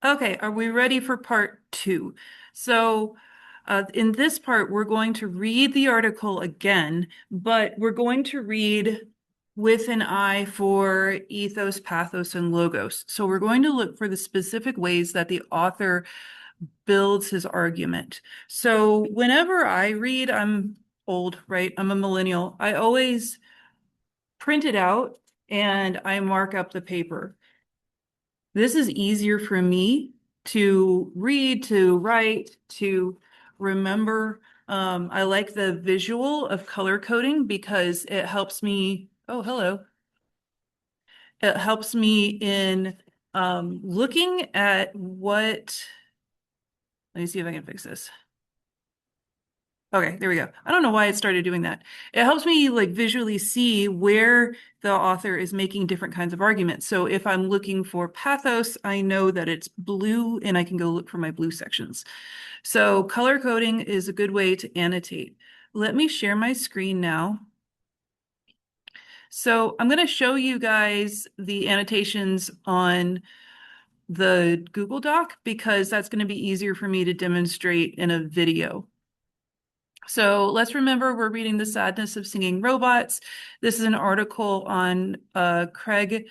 Okay, are we ready for part two? So, in this part, we're going to read the article again, but we're going to read with an eye for ethos, pathos, and logos. So, we're going to look for the specific ways that the author builds his argument. So, whenever I read, I'm old, right? I'm a millennial. I always print it out and I mark up the paper. This is easier for me to read, to write, to remember. I like the visual of color coding because it helps me. Oh, hello. It helps me in looking at what. Let me see if I can fix this. Okay, there we go. I don't know why it started doing that. It helps me like visually see where the author is making different kinds of arguments. So if I'm looking for pathos, I know that it's blue and I can go look for my blue sections. So color coding is a good way to annotate. Let me share my screen now. So I'm going to show you guys the annotations on the Google Doc because that's going to be easier for me to demonstrate in a video. So let's remember we're reading The Sadness of Singing Robots. This is an article on Craig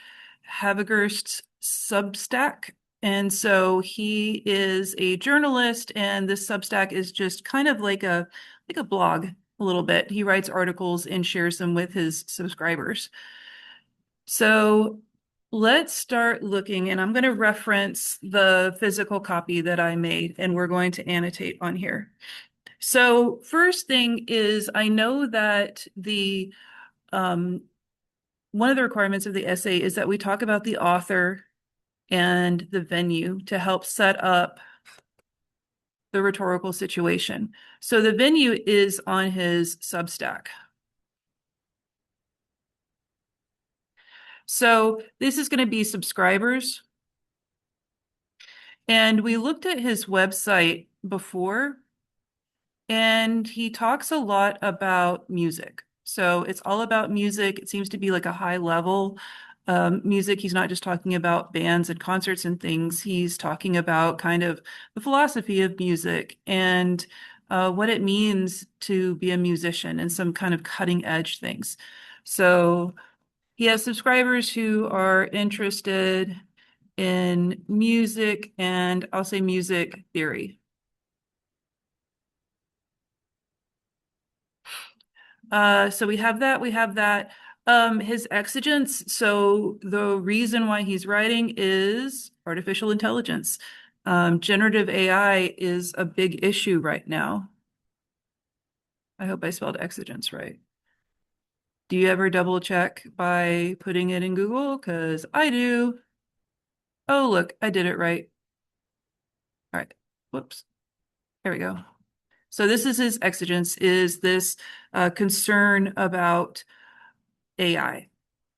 Havighurst's Substack. And so he is a journalist, and this Substack is just kind of like a blog a little bit. He writes articles and shares them with his subscribers. So let's start looking, and I'm going to reference the physical copy that I made, and we're going to annotate on here. So first thing is I know that the one of the requirements of the essay is that we talk about the author and the venue to help set up the rhetorical situation. So the venue is on his Substack. So this is going to be subscribers. And we looked at his website before, and he talks a lot about music. So it's all about music. It seems to be like a high level music. He's not just talking about bands and concerts and things. He's talking about kind of the philosophy of music and what it means to be a musician and some kind of cutting edge things. So he has subscribers who are interested in music and I'll say music theory. So we have that, we have that. His exigence, so the reason why he's writing is artificial intelligence. Generative AI is a big issue right now. I hope I spelled exigence right. Do you ever double check by putting it in Google? Because I do. Oh, look, I did it right. All right. Whoops. There we go. So this is his exigence, is this concern about AI.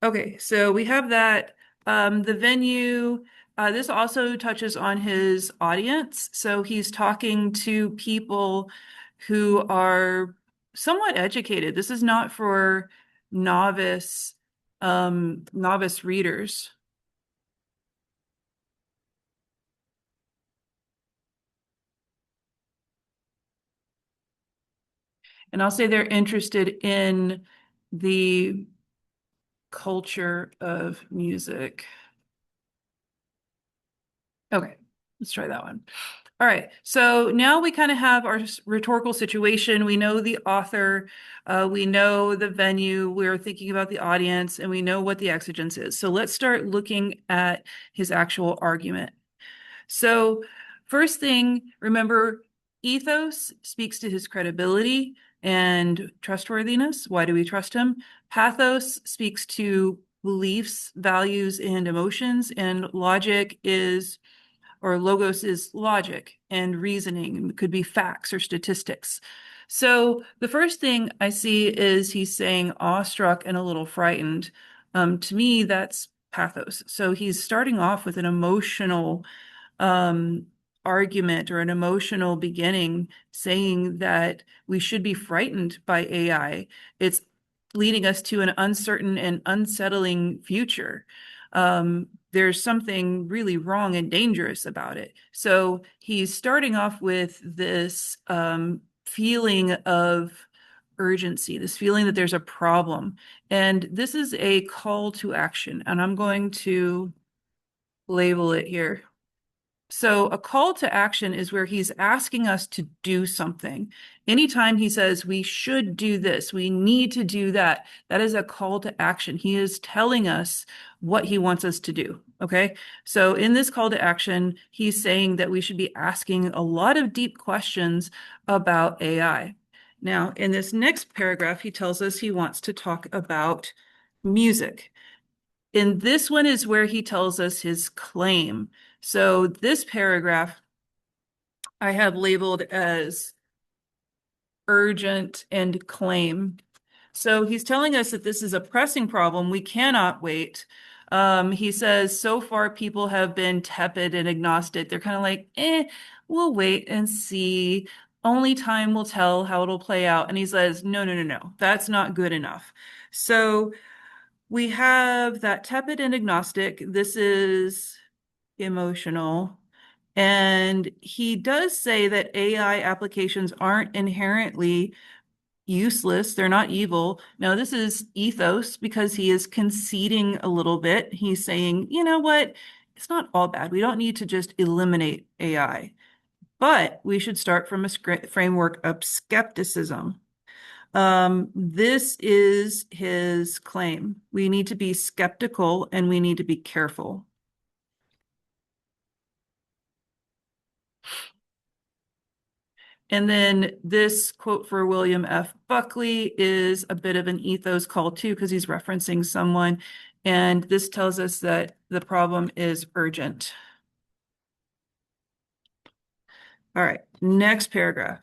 Okay, so we have that. The venue, this also touches on his audience. So he's talking to people who are somewhat educated. This is not for novice, novice readers. And I'll say they're interested in the culture of music. Okay, let's try that one. All right, so now we kind of have our rhetorical situation. We know the author, we know the venue, we're thinking about the audience, and we know what the exigence is. So let's start looking at his actual argument. So first thing, remember, ethos speaks to his credibility and trustworthiness. Why do we trust him? Pathos speaks to beliefs, values, and emotions, and logic is or logos is logic and reasoning. It could be facts or statistics. So the first thing I see is he's saying awestruck and a little frightened. To me, that's pathos. So he's starting off with an emotional argument or an emotional beginning, saying that we should be frightened by AI. It's leading us to an uncertain and unsettling future. there's something really wrong and dangerous about it. So he's starting off with this feeling of urgency, this feeling that there's a problem. And this is a call to action. And I'm going to label it here. So a call to action is where he's asking us to do something. Anytime he says we should do this, we need to do that, that is a call to action. He is telling us what he wants us to do. Okay. So in this call to action, he's saying that we should be asking a lot of deep questions about AI. Now, in this next paragraph, he tells us he wants to talk about music. In this one is where he tells us his claim. So this paragraph I have labeled as urgent and claim. So he's telling us that this is a pressing problem. We cannot wait. He says, so far people have been tepid and agnostic. They're kind of like, we'll wait and see. Only time will tell how it'll play out. And he says, no, no, no, no, that's not good enough. So we have that tepid and agnostic. This is emotional. And he does say that AI applications aren't inherently useless. They're not evil. Now, this is ethos because he is conceding a little bit. He's saying, you know what? It's not all bad. We don't need to just eliminate AI, but we should start from a framework of skepticism. This is his claim. We need to be skeptical and we need to be careful. And then this quote for William F. Buckley is a bit of an ethos call too, because he's referencing someone. And this tells us that the problem is urgent. All right, next paragraph.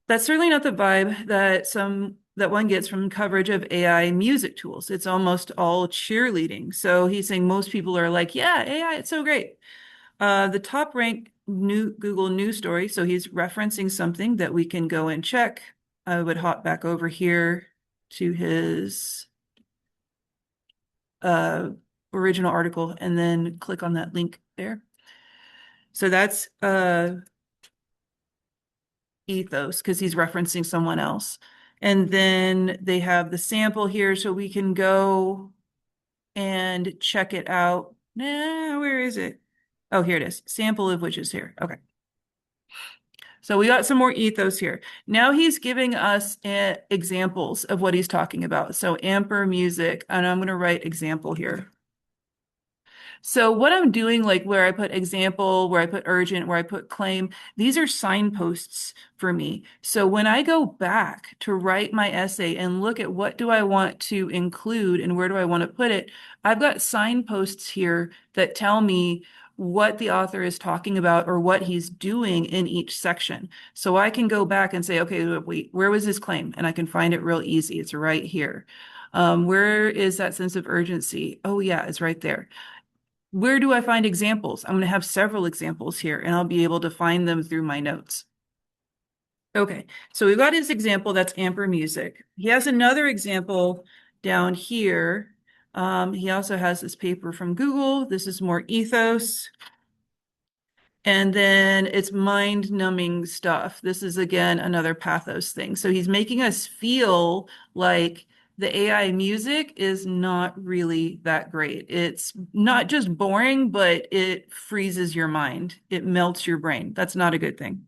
That's certainly not the vibe that one gets from coverage of AI music tools. It's almost all cheerleading. So he's saying most people are like, yeah, AI, it's so great. The top ranked new Google news story. So he's referencing something that we can go and check. I would hop back over here to his original article and then click on that link there. So that's ethos because he's referencing someone else. And then they have the sample here so we can go and check it out. Nah, where is it? Oh, here it is. Sample of which is here. Okay. So we got some more ethos here. Now he's giving us examples of what he's talking about. So Amper music, and I'm going to write example here. So what I'm doing, like where I put example, where I put urgent, where I put claim, these are signposts for me. So when I go back to write my essay and look at what do I want to include and where do I want to put it, I've got signposts here that tell me what the author is talking about or what he's doing in each section. So I can go back and say, okay, wait, where was his claim? And I can find it real easy. It's right here. Where is that sense of urgency? Oh yeah, it's right there. Where do I find examples? I'm going to have several examples here and I'll be able to find them through my notes. Okay, so we've got his example, that's Amper Music. He has another example down here. He also has this paper from Google. This is more ethos. And then it's mind-numbing stuff. This is, again, another pathos thing. So he's making us feel like the AI music is not really that great. It's not just boring, but it freezes your mind. It melts your brain. That's not a good thing.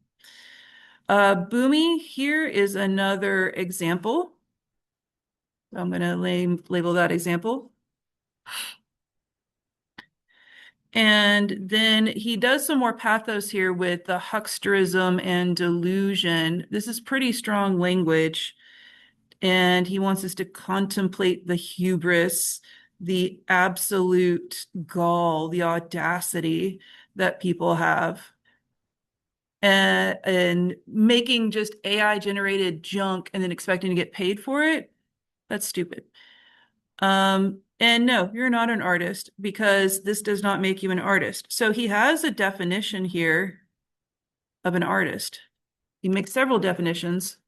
Boomy here is another example. I'm going to label that example. And then he does some more pathos here with the hucksterism and delusion. This is pretty strong language. And he wants us to contemplate the hubris, the absolute gall, the audacity that people have. And making just AI generated junk and then expecting to get paid for it, that's stupid. And no, you're not an artist because this does not make you an artist. So he has a definition here of an artist. He makes several definitions.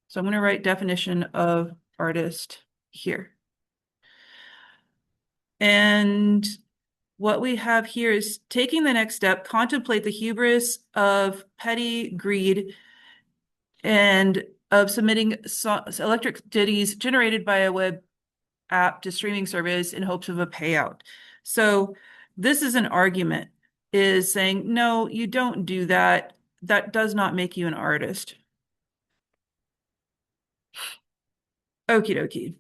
So I'm going to write definition of artist here. And what we have here is taking the next step, contemplate the hubris of petty greed and of submitting electric ditties generated by a web app to streaming service in hopes of a payout. So this is an argument, is saying, no, you don't do that. That does not make you an artist. Okie dokie.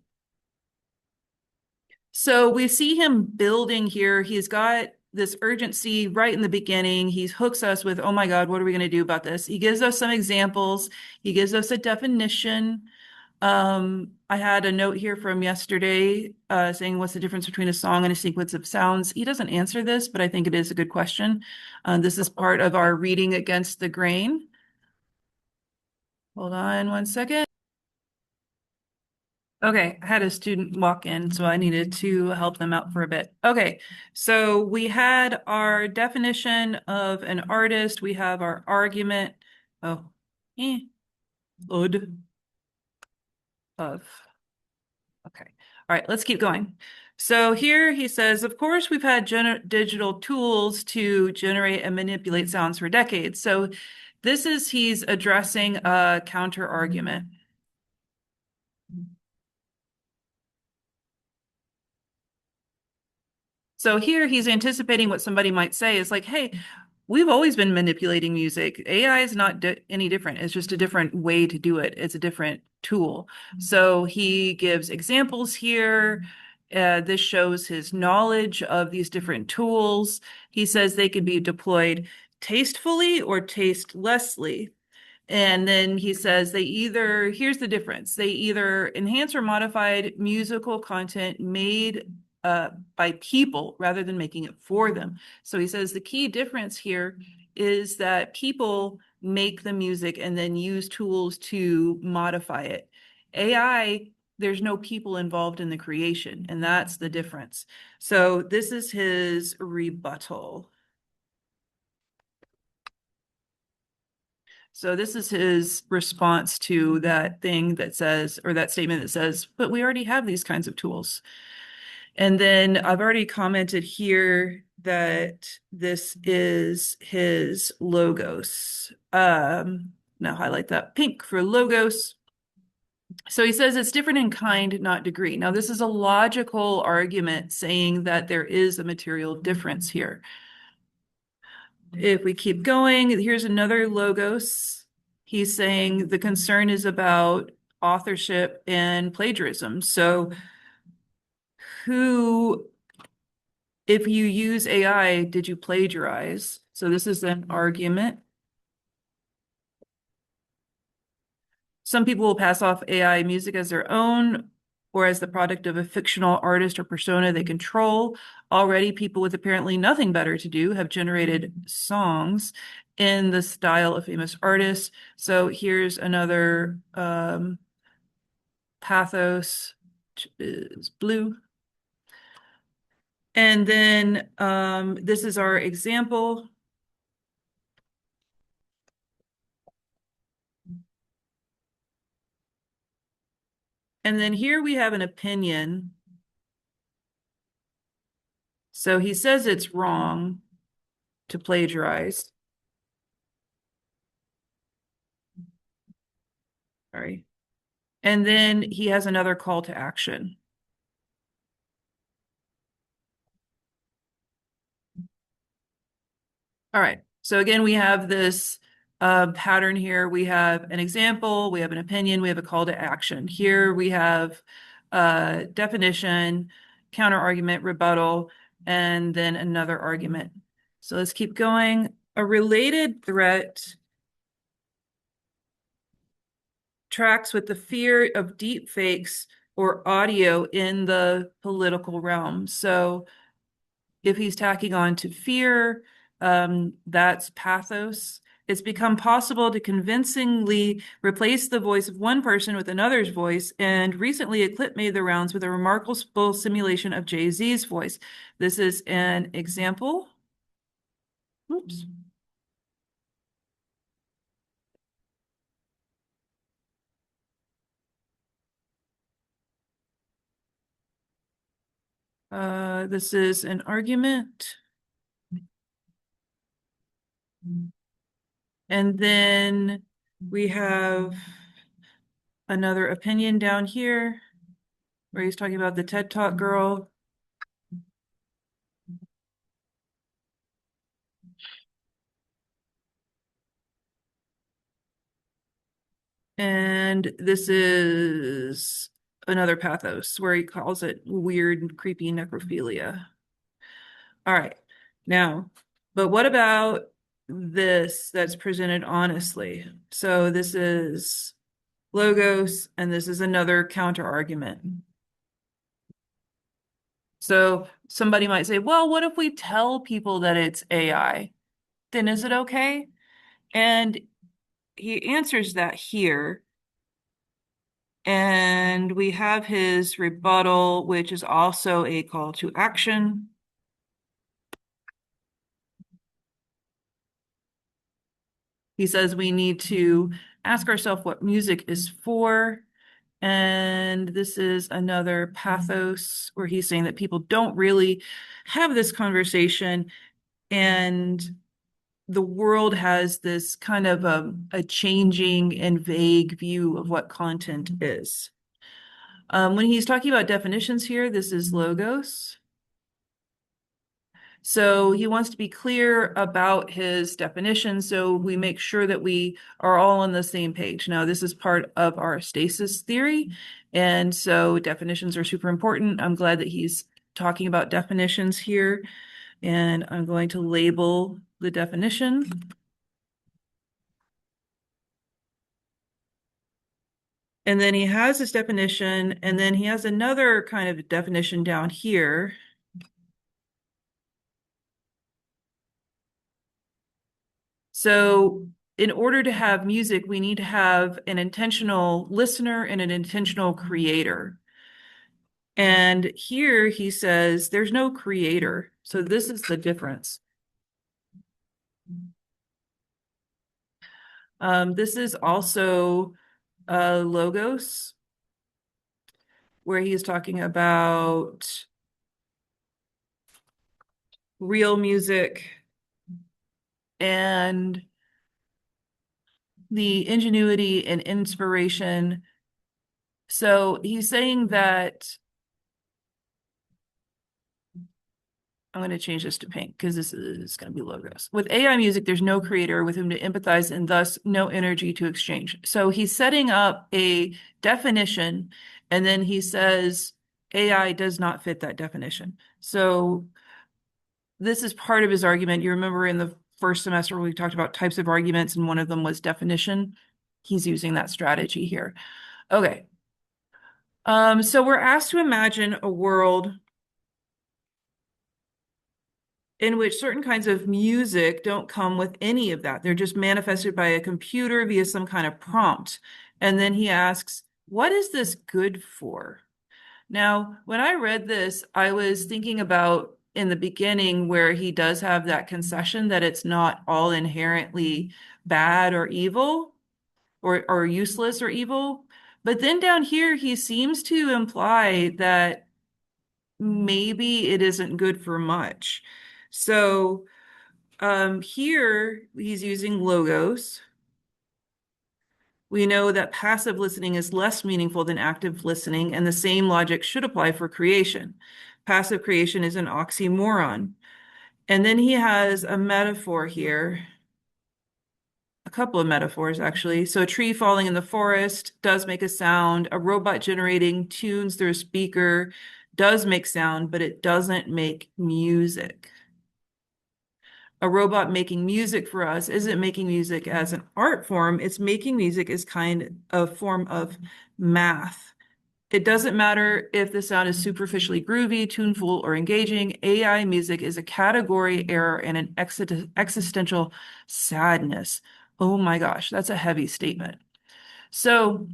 So we see him building here. He's got this urgency right in the beginning. He hooks us with, oh my God, what are we going to do about this? He gives us some examples. He gives us a definition. I had a note here from yesterday saying, what's the difference between a song and a sequence of sounds? He doesn't answer this, but I think it is a good question. This is part of our reading against the grain. Hold on one second. Okay, I had a student walk in, so I needed to help them out for a bit. Okay, so we had our definition of an artist. We have our argument. Oh, Ud of. Okay, all right, let's keep going. So here he says, of course, we've had digital tools to generate and manipulate sounds for decades. So he's addressing a counter argument. So here he's anticipating what somebody might say is like, hey, we've always been manipulating music. AI is not any different. It's just a different way to do it. It's a different tool. So he gives examples here. This shows his knowledge of these different tools. He says they can be deployed tastefully or tastelessly. And then he says here's the difference. They either enhance or modified musical content made by people rather than making it for them. So he says the key difference here is that people make the music and then use tools to modify it. AI, there's no people involved in the creation, and that's the difference. So this is his rebuttal. So this is his response to that thing that says, or that statement that says, but we already have these kinds of tools. And then I've already commented here that this is his logos. Now highlight that pink for logos. So he says it's different in kind, not degree. Now, this is a logical argument saying that there is a material difference here. If we keep going, here's another logos. He's saying the concern is about authorship and plagiarism. So if you use AI, did you plagiarize? So this is an argument. Some people will pass off AI music as their own or as the product of a fictional artist or persona they control. Already, people with apparently nothing better to do have generated songs in the style of famous artists. So here's another pathos, which is blue. And then this is our example. And then here we have an opinion. So he says it's wrong to plagiarize. Sorry. And then he has another call to action. All right. So again, we have this pattern here. We have an example, we have an opinion, we have a call to action. Here we have definition, counter argument, rebuttal, and then another argument. So let's keep going. A related threat tracks with the fear of deep fakes or audio in the political realm. So if he's tacking on to fear, that's pathos. It's become possible to convincingly replace the voice of one person with another's voice, and recently a clip made the rounds with a remarkable simulation of Jay-Z's voice. This is an example. Oops. This is an argument. And then we have another opinion down here where he's talking about the TED Talk girl. And this is another pathos where he calls it weird and creepy necrophilia. All right. Now, but what about this that's presented honestly? So this is logos, and this is another counter argument. So somebody might say, well, what if we tell people that it's AI? Then is it okay? And he answers that here. And we have his rebuttal, which is also a call to action. He says we need to ask ourselves what music is for. And this is another pathos where he's saying that people don't really have this conversation, and the world has this kind of a changing and vague view of what content is. When he's talking about definitions here, this is logos. So he wants to be clear about his definition so we make sure that we are all on the same page. Now, this is part of our stasis theory, and so definitions are super important. I'm glad that he's talking about definitions here, and I'm going to label the definition. And then he has this definition, and then he has another kind of definition down here. So in order to have music, we need to have an intentional listener and an intentional creator. And here he says there's no creator. So this is the difference. This is also logos, where he's talking about real music and the ingenuity and inspiration. So he's saying that I'm going to change this to pink because this is going to be logos. With AI music, there's no creator with whom to empathize and thus no energy to exchange. So he's setting up a definition, and then he says AI does not fit that definition. So this is part of his argument. You remember in the first semester we talked about types of arguments, and one of them was definition. He's using that strategy here. Okay. So we're asked to imagine a world in which certain kinds of music don't come with any of that. They're just manifested by a computer via some kind of prompt. And then he asks, what is this good for? Now, when I read this, I was thinking about in the beginning where he does have that concession that it's not all inherently bad or evil or useless or evil. But then down here, he seems to imply that maybe it isn't good for much. So here he's using logos. We know that passive listening is less meaningful than active listening, and the same logic should apply for creation. Passive creation is an oxymoron. And then he has a metaphor here, a couple of metaphors actually. So a tree falling in the forest does make a sound. A robot generating tunes through a speaker does make sound, but it doesn't make music. A robot making music for us isn't making music as an art form, it's making music as kind of form of math. It doesn't matter if the sound is superficially groovy, tuneful, or engaging. AI music is a category error and an existential sadness. Oh my gosh, that's a heavy statement. So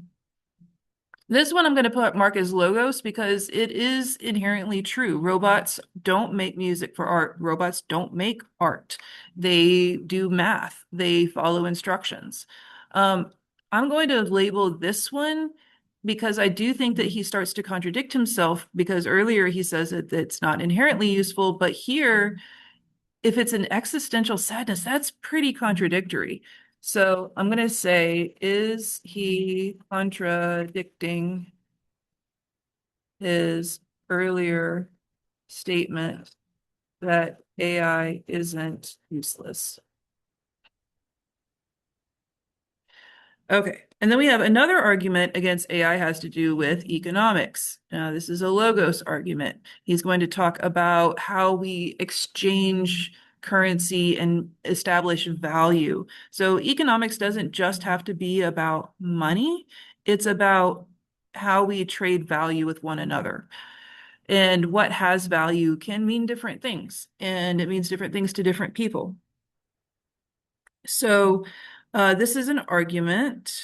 this one I'm going to put mark as logos because it is inherently true. Robots don't make music for art. Robots don't make art. They do math. They follow instructions. I'm going to label this one because I do think that he starts to contradict himself because earlier he says that it's not inherently useful, but here, if it's an existential sadness, that's pretty contradictory. So I'm going to say, is he contradicting his earlier statement that AI isn't useless? Okay. And then we have another argument against AI has to do with economics. Now, this is a logos argument. He's going to talk about how we exchange currency and establish value. So economics doesn't just have to be about money. It's about how we trade value with one another. And what has value can mean different things, and it means different things to different people. So this is an argument.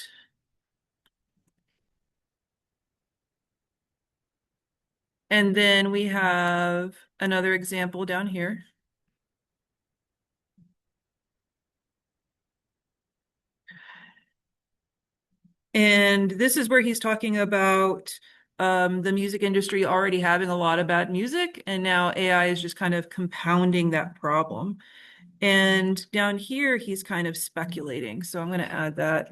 And then we have another example down here. And this is where he's talking about the music industry already having a lot of bad music, and now AI is just kind of compounding that problem. And down here, he's kind of speculating. So I'm going to add that.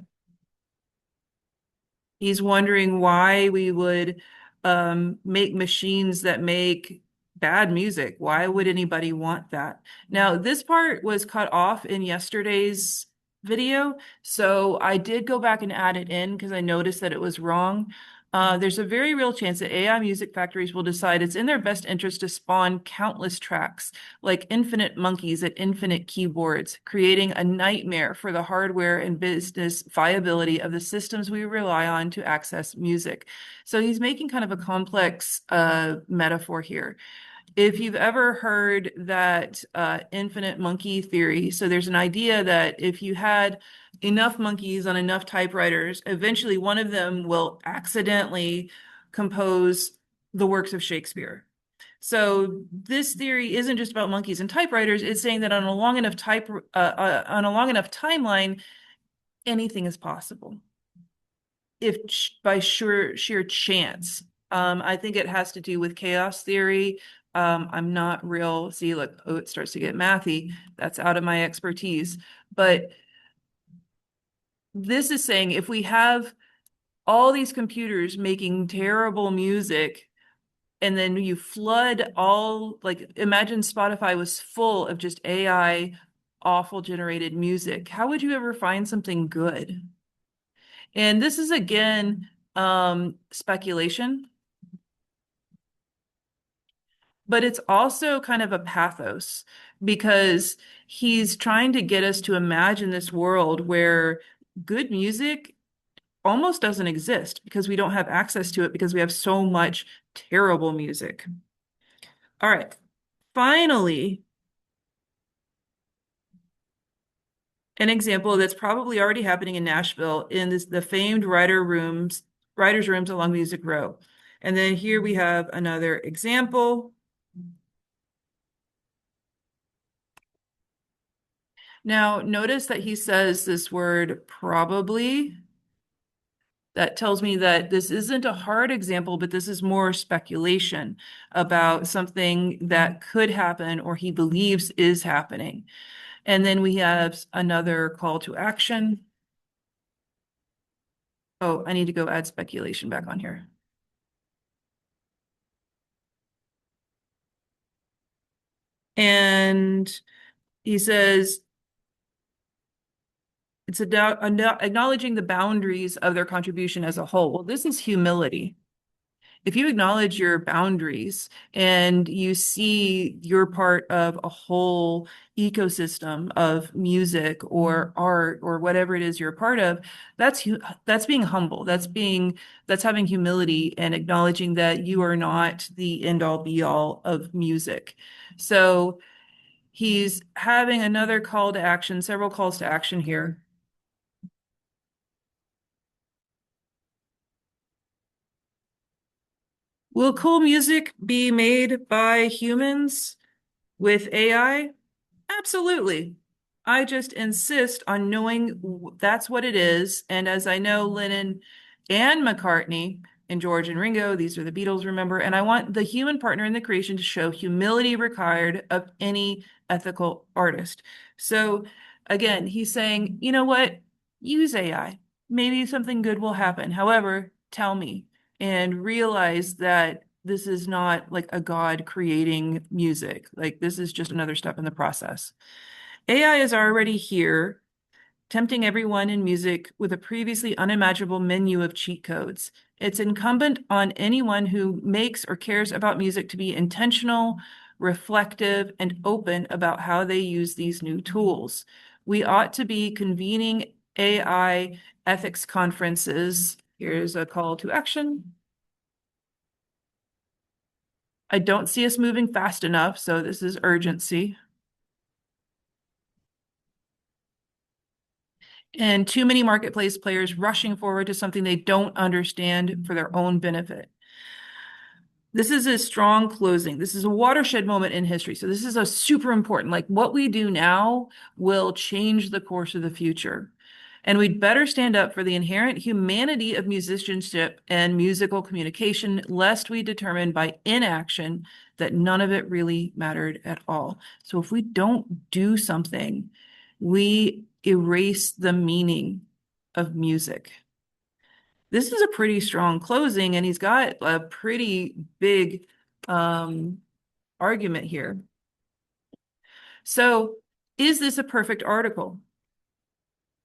He's wondering why we would make machines that make bad music. Why would anybody want that? Now, this part was cut off in yesterday's video, so I did go back and add it in because I noticed that it was wrong. There's a very real chance that AI music factories will decide it's in their best interest to spawn countless tracks, like infinite monkeys at infinite keyboards, creating a nightmare for the hardware and business viability of the systems we rely on to access music. So he's making kind of a complex metaphor here. If you've ever heard that infinite monkey theory, so there's an idea that if you had enough monkeys on enough typewriters, eventually one of them will accidentally compose the works of Shakespeare. So this theory isn't just about monkeys and typewriters. It's saying that on a long enough timeline, anything is possible if by sheer chance. I think it has to do with chaos theory. I'm not real, see, look, oh, it starts to get mathy. That's out of my expertise. But this is saying if we have all these computers making terrible music, and then you flood all, like, imagine Spotify was full of just AI, awful generated music. How would you ever find something good? And this is again speculation, but it's also kind of a pathos because he's trying to get us to imagine this world where good music almost doesn't exist because we don't have access to it because we have so much terrible music. All right. Finally, an example that's probably already happening in Nashville in the famed writers' rooms along Music Row. And then here we have another example. Now, notice that he says this word probably. That tells me that this isn't a hard example, but this is more speculation about something that could happen or he believes is happening. And then we have another call to action. Oh, I need to go add speculation back on here. And he says, it's acknowledging the boundaries of their contribution as a whole. Well, this is humility. If you acknowledge your boundaries and you see you're part of a whole ecosystem of music or art or whatever it is you're a part of, that's being humble. That's having humility and acknowledging that you are not the end all be all of music. So he's having another call to action, several calls to action here. Will cool music be made by humans with AI? Absolutely. I just insist on knowing that's what it is. And as I know, Lennon and McCartney and George and Ringo, these are the Beatles, remember, and I want the human partner in the creation to show humility required of any ethical artist. So again, he's saying, you know what? Use AI. Maybe something good will happen. However, tell me and realize that this is not like a God creating music. Like this is just another step in the process. AI is already here, tempting everyone in music with a previously unimaginable menu of cheat codes. It's incumbent on anyone who makes or cares about music to be intentional, reflective, and open about how they use these new tools. We ought to be convening AI ethics conferences. Here's a call to action. I don't see us moving fast enough, so this is urgency. And too many marketplace players rushing forward to something they don't understand for their own benefit. This is a strong closing. This is a watershed moment in history. So this is a super important, like what we do now will change the course of the future. And we'd better stand up for the inherent humanity of musicianship and musical communication, lest we determine by inaction that none of it really mattered at all. So if we don't do something, we erase the meaning of music. This is a pretty strong closing, and he's got a pretty big um, argument here. So, is this a perfect article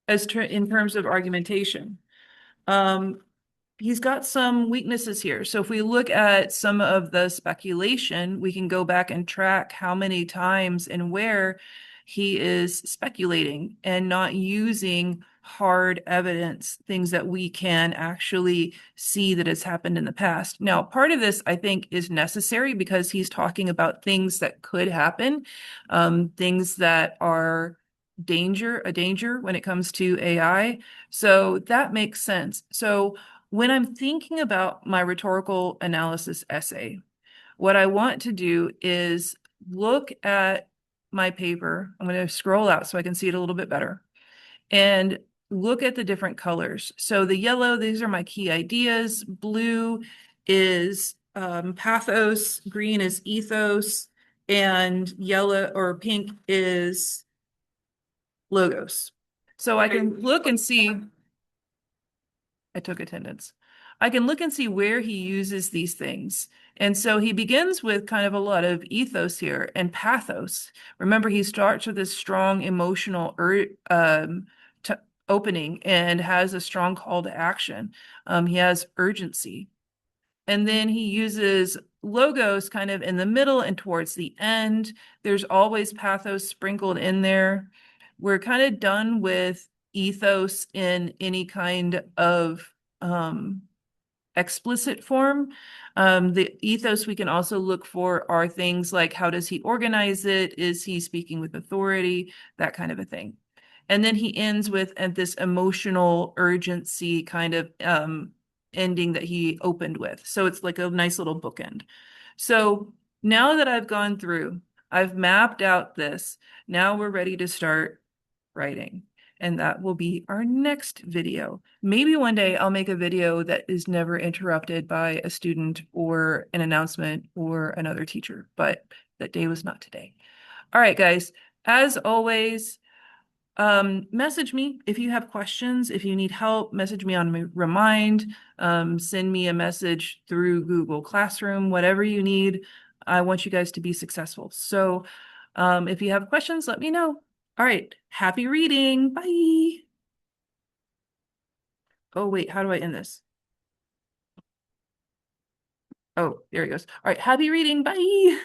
in terms of argumentation? Um, he's got some weaknesses here. So if we look at some of the speculation, we can go back and track how many times and where he is speculating and not using hard evidence, things that we can actually see that has happened in the past. Now, part of this, I think, is necessary because he's talking about things that could happen, things that are a danger when it comes to AI. So that makes sense. So when I'm thinking about my rhetorical analysis essay, what I want to do is look at my paper. I'm going to scroll out so I can see it a little bit better and look at the different colors. So the yellow, these are my key ideas. Blue is pathos, green is ethos, and yellow or pink is logos. So I can look and see. I took attendance. I can look and see where he uses these things. And so he begins with kind of a lot of ethos here and pathos. Remember, he starts with this strong emotional opening and has a strong call to action. He has urgency. And then he uses logos kind of in the middle and towards the end. There's always pathos sprinkled in there. We're kind of done with ethos in any kind of explicit form. The ethos we can also look for are things like how does he organize it? Is he speaking with authority? That kind of a thing. And then he ends with this emotional urgency kind of ending that he opened with. So it's like a nice little bookend. So now that I've gone through, I've mapped out this. Now we're ready to start writing. And that will be our next video. Maybe one day I'll make a video that is never interrupted by a student or an announcement or another teacher, but that day was not today. All right, guys, as always, message me if you have questions. If you need help, message me on Remind, send me a message through Google Classroom, whatever you need. I want you guys to be successful. So if you have questions, let me know. All right, happy reading. Bye. Oh, wait, how do I end this? Oh, there it goes. All right, happy reading. Bye.